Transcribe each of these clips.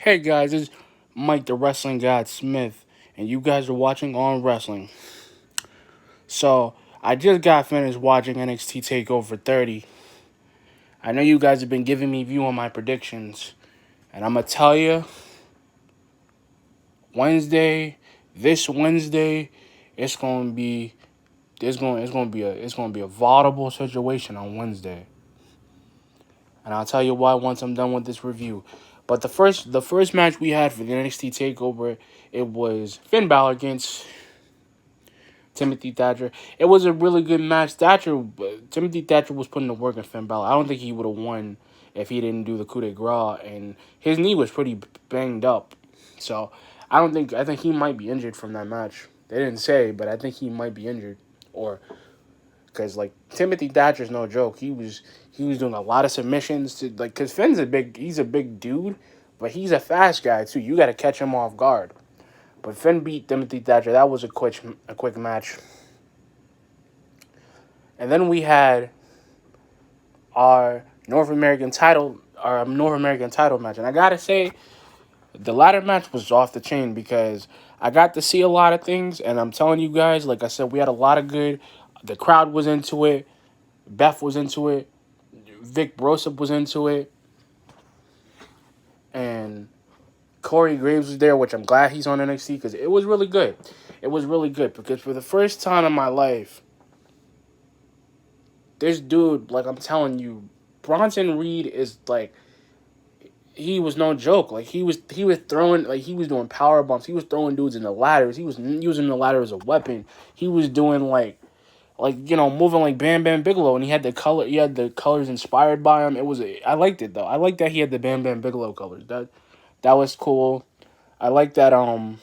Hey guys, it's Mike the Wrestling God Smith, and you guys are watching On Wrestling. So, I just got finished watching NXT TakeOver 30. I know you guys have been giving me view on my predictions, and I'm gonna tell you, Wednesday, this Wednesday, it's gonna be it's gonna be a volatile situation on Wednesday, and I'll tell you why once I'm done with this review. But the first match we had for the NXT Takeover, it was Finn Balor against Timothy Thatcher. It was a really good match. Timothy Thatcher was putting the work in Finn Balor. I don't think he would have won if he didn't do the coup de grace, and his knee was pretty banged up. So I think he might be injured from that match. They didn't say, but I think he might be injured, or because like Timothy Thatcher's no joke. He was doing a lot of submissions to because he's a big dude, but he's a fast guy too. You got to catch him off guard. But Finn beat Timothy Thatcher. That was a quick match. And then we had our North American title match. And I gotta say, the ladder match was off the chain because I got to see a lot of things. And I'm telling you guys, like I said, we had a lot of good. The crowd was into it. Beth was into it. Vic Brosip was into it. And Corey Graves was there, which I'm glad he's on NXT because it was really good. It was really good because for the first time in my life, this dude, like I'm telling you, Bronson Reed is like he was no joke. Like he was throwing he was doing power bumps. He was throwing dudes in the ladders. He was using the ladder as a weapon. He was doing moving like Bam Bam Bigelow, and he had the color. He had the colors inspired by him. I liked it though. I liked that he had the Bam Bam Bigelow colors. That was cool. I like that. I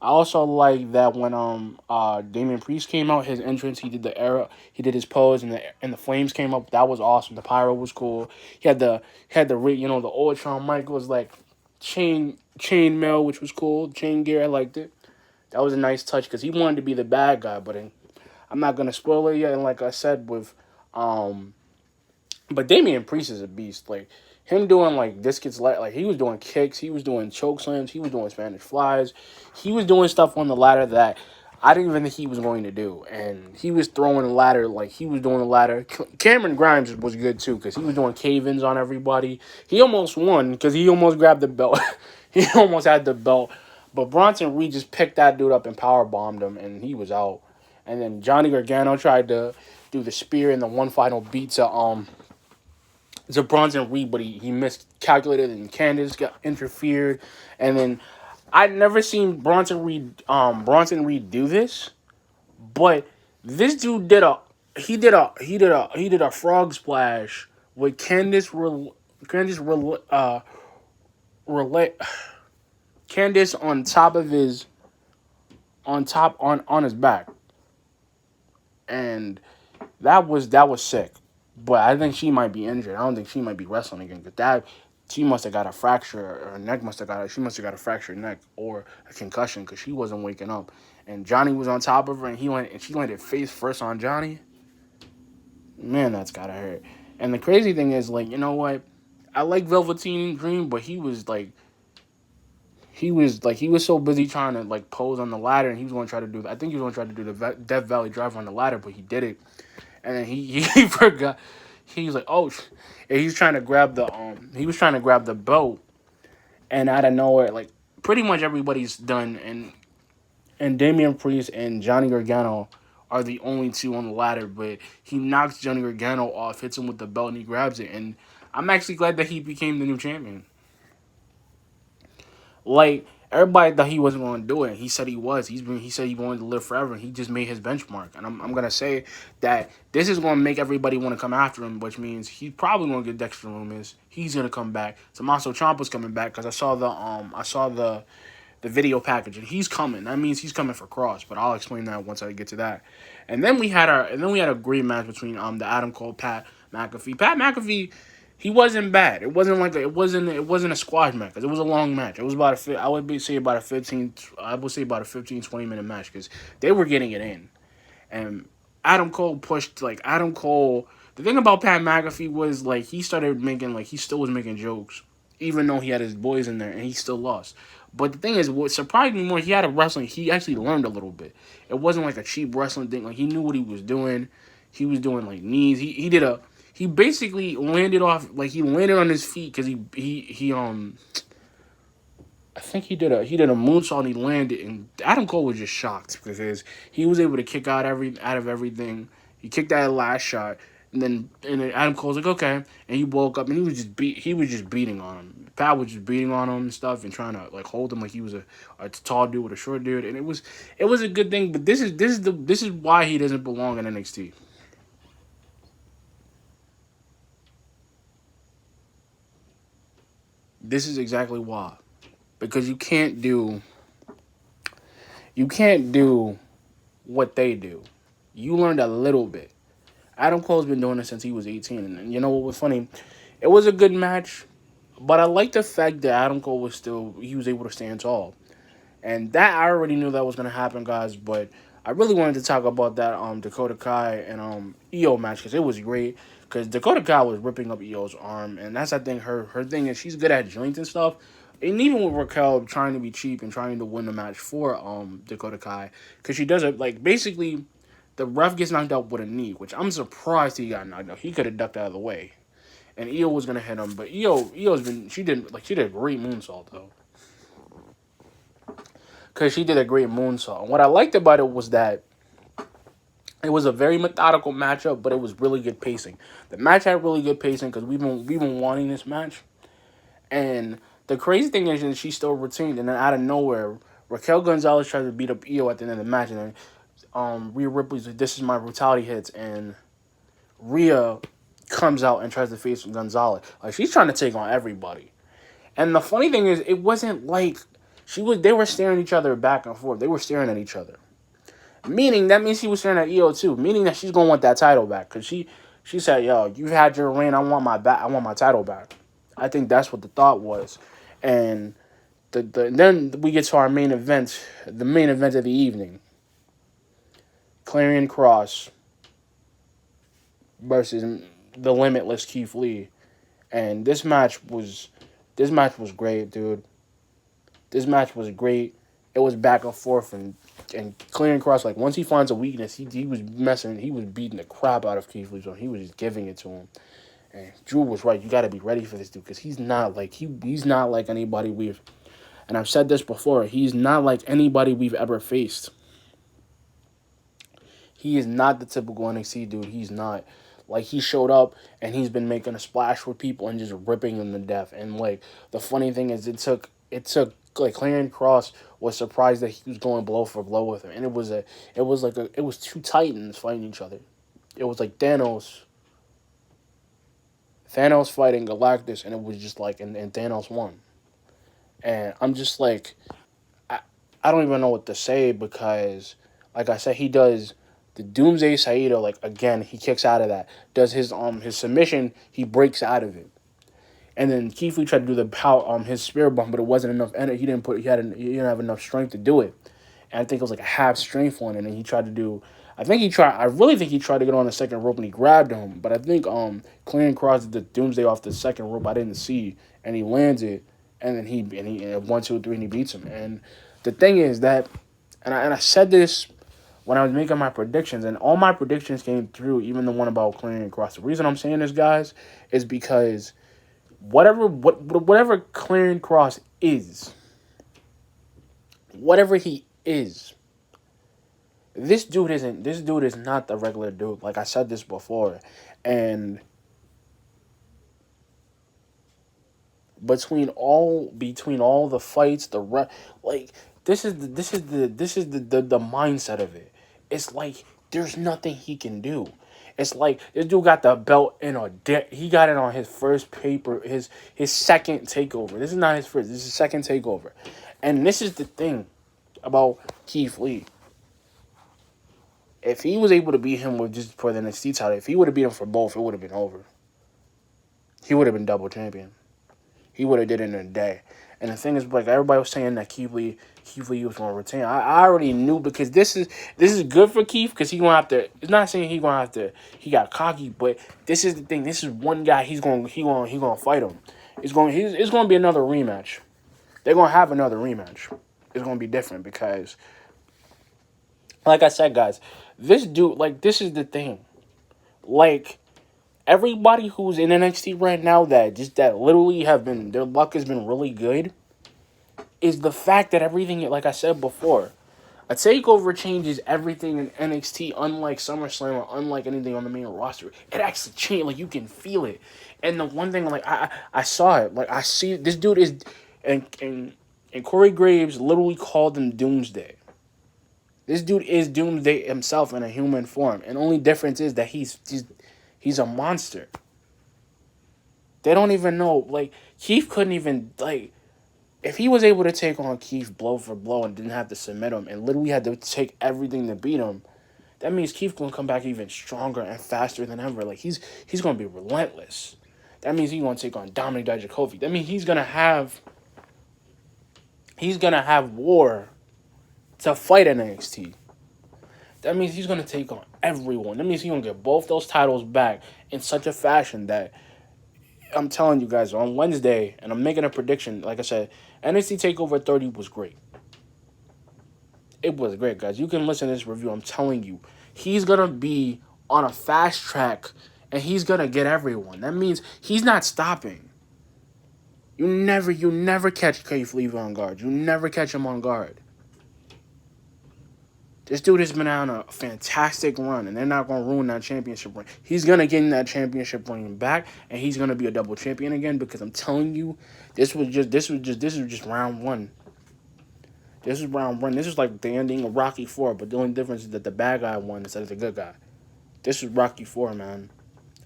also like that when Damian Priest came out, his entrance, he did his pose, and the flames came up. That was awesome. The pyro was cool. The old Shawn Michaels like chain mail, which was cool. Chain gear, I liked it. That was a nice touch because he wanted to be the bad guy, I'm not gonna spoil it yet. And like I said um, but Damian Priest is a beast. Like him doing like he was doing kicks, he was doing choke slams, he was doing Spanish flies, he was doing stuff on the ladder that I didn't even think he was going to do, and he was throwing the ladder like he was doing the ladder. Cameron Grimes was good too because he was doing cave-ins on everybody. He almost won because he almost grabbed the belt. He almost had the belt, but Bronson Reed just picked that dude up and power bombed him, and he was out. And then Johnny Gargano tried to do the spear and the one final beat to Bronson Reed, but he miscalculated and Candice got interfered. And then I'd never seen Bronson Reed do this, but this dude did a frog splash with relay Candice on top of his on his back, and that was sick. But I think she might be injured. I don't think she might be wrestling again. Cause she must have got a fracture. Or her neck must have she must have got a fractured neck or a concussion because she wasn't waking up. And Johnny was on top of her, and she landed face first on Johnny. Man, that's gotta hurt. And the crazy thing is, like, you know what? I like Velveteen Dream, but he was so busy trying to like pose on the ladder, and he was going to try to do. I think he was going to try to do the Death Valley Drive on the ladder, but he did it, and then he forgot. He was like, oh, and he was trying to grab the belt, and out of nowhere, like pretty much everybody's done, and Damian Priest and Johnny Gargano are the only two on the ladder, but he knocks Johnny Gargano off, hits him with the belt, and he grabs it, and I'm actually glad that he became the new champion. Like everybody thought he wasn't going to do it. He said he was. He said he wanted to live forever. And he just made his benchmark. And I'm gonna say that this is going to make everybody want to come after him, which means he's probably going to get Dexter Lumis. He's going to come back. Tommaso Ciampa's coming back because I saw the video package and he's coming. That means he's coming for Cross. But I'll explain that once I get to that. And then we had a great match between the Adam Cole Pat McAfee. Pat McAfee, he wasn't bad. It wasn't a squash match because it was a long match. It was I would say about a 15-20 minute match because they were getting it in. And Adam Cole. The thing about Pat McAfee was like he still was making jokes even though he had his boys in there and he still lost. But the thing is, what surprised me more, he had a wrestling. He actually learned a little bit. It wasn't like a cheap wrestling thing. Like he knew what he was doing. He was doing like knees. He basically landed off like he landed on his feet because he I think he did a moonsault and he landed, and Adam Cole was just shocked because he was able to kick out of everything. He kicked that last shot, and then Adam Cole's like okay, and he woke up and he was just beating on him. Pat was just beating on him and stuff and trying to like hold him like he was a tall dude with a short dude, and it was a good thing. But this is why he doesn't belong in NXT. This is exactly why, because you can't do what they do. You learned a little bit. Adam Cole's been doing this since he was 18. And you know what was funny? It was a good match, but I like the fact that Adam Cole he was able to stand tall. And that I already knew that was going to happen, guys, but I really wanted to talk about that Dakota Kai and Io match because it was great. Because Dakota Kai was ripping up Io's arm, and that's I think her thing is she's good at joints and stuff. And even with Raquel trying to be cheap and trying to win the match for Dakota Kai, because she does it like basically the ref gets knocked out with a knee, which I'm surprised he got knocked out. He could have ducked out of the way, and Io was gonna hit him, but Io's been she did a great moonsault though, because she did a great moonsault. And what I liked about it was that it was a very methodical matchup, but it was really good pacing. The match had really good pacing because we've been wanting this match, and the crazy thing is that she still retained, and then out of nowhere, Raquel Gonzalez tried to beat up Io at the end of the match, and then Rhea Ripley's like, "This is my brutality hits," and Rhea comes out and tries to face Gonzalez. Like she's trying to take on everybody. And the funny thing is, it wasn't like they were staring each other back and forth. They were staring at each other. Meaning that means she was staring at Io too. Meaning that she's gonna want that title back because she said, "Yo, you had your reign. I want my title back." I think that's what the thought was, and then we get to our main event, the main event of the evening. Clarion Cross versus the Limitless Keith Lee, and this match was great, dude. This match was great. It was back and forth, and Clarion Cross, like once he finds a weakness, he was beating the crap out of Keith Lee, so he was just giving it to him. And Drew was right. You got to be ready for this dude because he's not like he's not like anybody and I've said this before. He's not like anybody we've ever faced. He is not the typical NXT dude. He's not. Like, he showed up, and he's been making a splash with people and just ripping them to death. And, like, the funny thing is, like, Clarence Cross was surprised that he was going blow for blow with him. And it was two titans fighting each other. It was like Thanos fighting Galactus, and it was just like, and Thanos won. And I'm just like, I don't even know what to say because, like I said, he does the Doomsday Saito, like, again, he kicks out of that. Does his submission, he breaks out of it. And then Keith Lee tried to do the power, his spear bump, but it wasn't enough energy. He didn't have enough strength to do it. And I think it was like a half strength one, and then he tried to do, I really think he tried to get on the second rope and he grabbed him. But I think Clarence Cross did the Doomsday off the second rope I didn't see, and he lands it, and then he 1, 2, 3, and he beats him. And the thing is that, and I said this when I was making my predictions, and all my predictions came through, even the one about Clarence Cross. The reason I'm saying this, guys, is because whatever Clarence Cross is, whatever he is, this dude is not the regular dude. Like I said this before, and between all the fights, like this is the mindset of it. It's like there's nothing he can do. It's like this dude got the belt in he got it on his first paper, his second takeover. This is not his first. This is his second takeover, and this is the thing about Keith Lee. If he was able to beat him with just for the NXT title, if he would have beat him for both, it would have been over. He would have been double champion. He would have did it in a day. And the thing is, like, everybody was saying that Keith Lee was going to retain. I already knew because this is good for Keith because he it's not saying he got cocky, but this is the thing. This is one guy he's going to fight him. It's going to be another rematch. They're going to have another rematch. It's going to be different because, like I said, guys, this dude, like, this is the thing. Like, everybody who's in NXT right now that literally have been, their luck has been really good, is the fact that everything, like I said before, a takeover changes everything in NXT, unlike SummerSlam or unlike anything on the main roster. It actually changed, like, you can feel it. And the one thing, like, I saw it, like, I see this dude is, and Corey Graves literally called him Doomsday. This dude is Doomsday himself in a human form, and only difference is that he's a monster. They don't even know, like, Keith couldn't even, like, if he was able to take on Keith blow for blow and didn't have to submit him and literally had to take everything to beat him, that means Keith gonna come back even stronger and faster than ever. Like, he's gonna be relentless. That means he's gonna take on Dominic Dijakovic. That means he's gonna have war to fight in NXT. That means he's gonna take on everyone. That means he's gonna get both those titles back in such a fashion that I'm telling you guys on Wednesday, and I'm making a prediction. Like I said, NXT Takeover 30 was great. It was great, guys. You can listen to this review. I'm telling you, he's gonna be on a fast track, and he's gonna get everyone. That means he's not stopping. You never catch Keith Lee on guard. You never catch him on guard. This dude has been on a fantastic run, and they're not going to ruin that championship run. He's going to get in that championship run back, and he's going to be a double champion again, because I'm telling you, this was just round one. This is round one. This is like the ending of Rocky 4, but the only difference is that the bad guy won instead of the good guy. This is Rocky 4, man.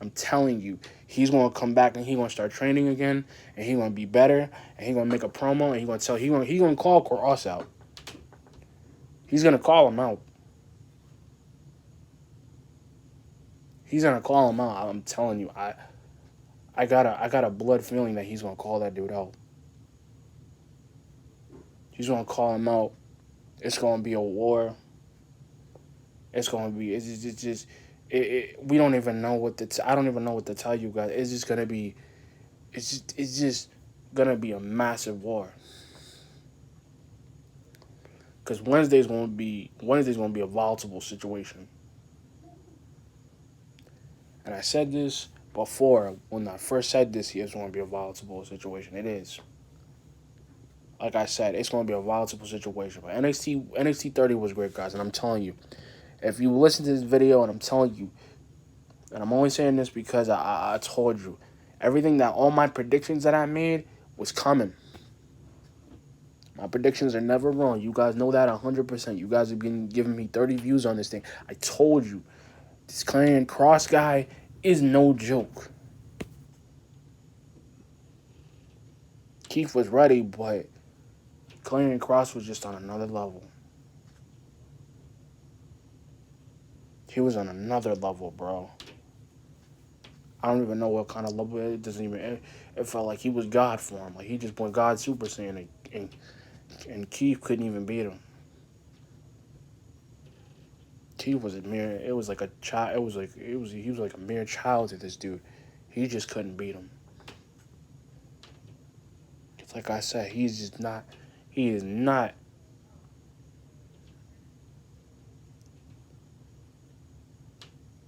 I'm telling you, he's going to come back, and he's going to start training again, and he's going to be better, and he's going to make a promo, and he's going to call Cross out. He's going to call him out. He's going to call him out. I'm telling you, I got a blood feeling that he's going to call that dude out. He's going to call him out. It's going to be a war. It's going to be, we don't even know what to, I don't even know what to tell you guys. It's just going to be, it's just going to be a massive war. Because Wednesday's going to be a volatile situation. And I said this before, when I first said this, it's going to be a volatile situation. It is. Like I said, it's going to be a volatile situation. But NXT 30 was great, guys. And I'm telling you, if you listen to this video, and I'm telling you, and I'm only saying this because I told you, all my predictions that I made was coming. My predictions are never wrong. You guys know that 100%. You guys have been giving me 30 views on this thing. I told you, this Karrion Kross guy is no joke. Keith was ready, but Karrion Kross was just on another level. He was on another level, bro. I don't even know what kind of level it doesn't even. It felt like he was God for him. Like he just went God Super Saiyan, and Keith couldn't even beat him. Keith was a mere. It was like a child. He was like a mere child to this dude. He just couldn't beat him. It's like I said, he's just not. He is not.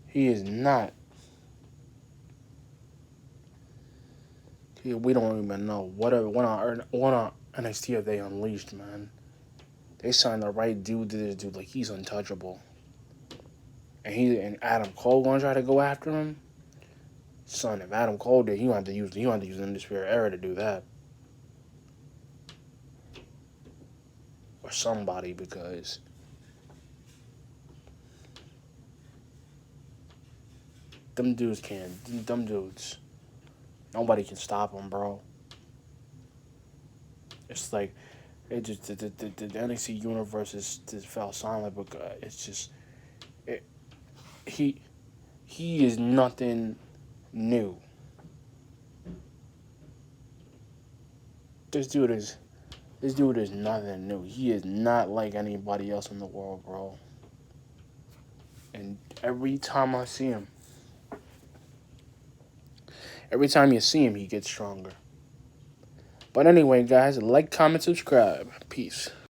He is not. We don't even know what on NXT have they unleashed, man. They signed the right dude to this dude, like he's untouchable. And Adam Cole gonna try to go after him. Son, if Adam Cole did, you have to use the Undisputed Era to do that, or somebody, because them dudes can't. Them dudes, nobody can stop them, bro. It's like it just the NXT universe just fell silent, but it's just he is nothing new. This dude is nothing new. He is not like anybody else in the world, bro. And every time you see him, he gets stronger. But anyway, guys, like, comment, subscribe. Peace.